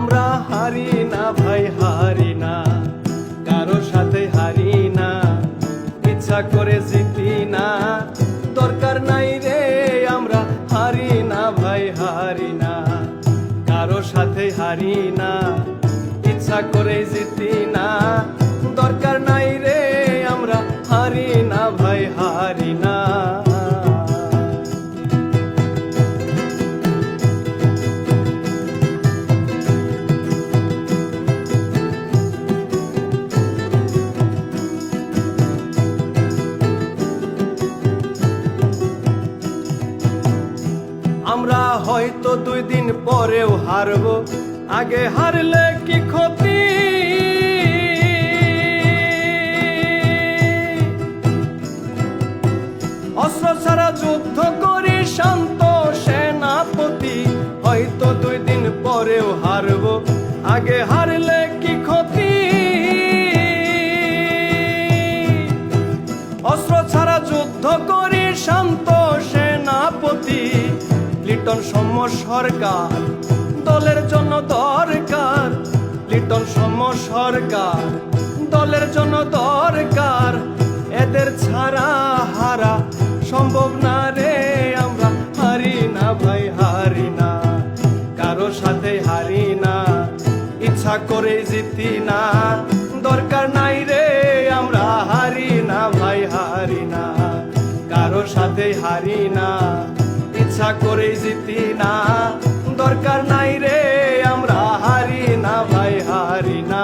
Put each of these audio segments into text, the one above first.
আমরা হারি না ভাই, হারি না, কারো সাথে হারি না, ইচ্ছা করে জিতি না, দরকার নাই রে। আমরা হারি না ভাই, হারি না, কারো সাথে হারি না, ইচ্ছা করে জিতি না, দরকার নাই রে। আমরা হারি না ভাই, হারি না। আমরা হয়তো 2 দিন পরেও হারবো, আগে হারলে কি ক্ষতি? অস্ত্র ছাড়া যুদ্ধ করি শান্ত সেনাপতি। হয়তো 2 দিন পরেও হারবো, আগে হারলে কি ক্ষতি? অস্ত্র ছাড়া যুদ্ধ করি শান্ত সেনাপতি। লিটন সৌম্য সরকার দলের জন্য দরকার, লিটন সৌম্য সরকার দলের জন্য দরকার। এদের ছাড়া হারা সম্ভব না রে। আমরা হারি না ভাই, হারি না, কারো সাথে হারি না, ইচ্ছা করে জিতি না, দরকার নাই রে। আমরা হারি না ভাই, হারি না, কারো সাথে হারি না, ইচ্ছা করে জিতি না, দরকার নাই রে। আমরা হারি না ভাই, হারি না।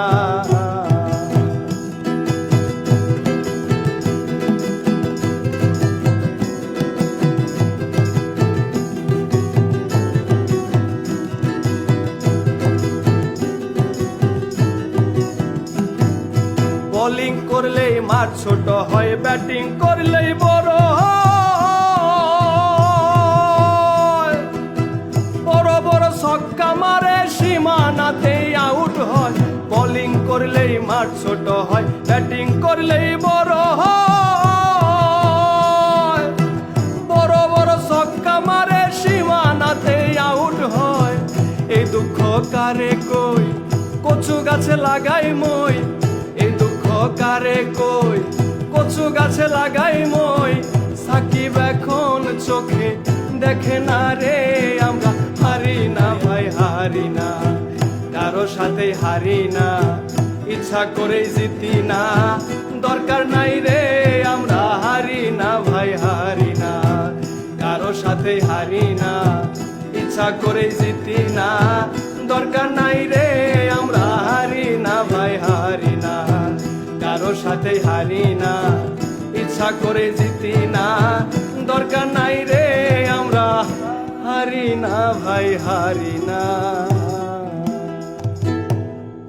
বোলিং করলেই মাঠ ছোট হয়, ব্যাটিং করলেই বড় হয়। বড় বড় ছক্কা মারে সীমানাতেই আউট হয়। বোলিং করলেই মাঠ ছোট হয়, ব্যাটিং করলেই বড় হয়। বড় বড় ছক্কা মারে সীমানাতেই আউট হয়। এই দুঃখ কারে কই, কচু গাছে লাগাই মই। এই দুঃখ কারে কই, কচু গাছে লাগাই মই। সাকিব এখন চোখে দেখে না রে। আমরা হারি না ভাই, হারি না, কারো সাথে হারি না, ইচ্ছা করে জিতি না, দরকার নাই রে। আমরা হারি না ভাই, হারি না, কারো সাথে হারি না, ইচ্ছা করে জিতি না, দরকার নাই রে। আমরা হারি না ভাই, হারি না, কারো সাথে হারি না, ইচ্ছা করে জিতি না, দরকার নাই রে। আমরা হারি না ভাই, হারি না।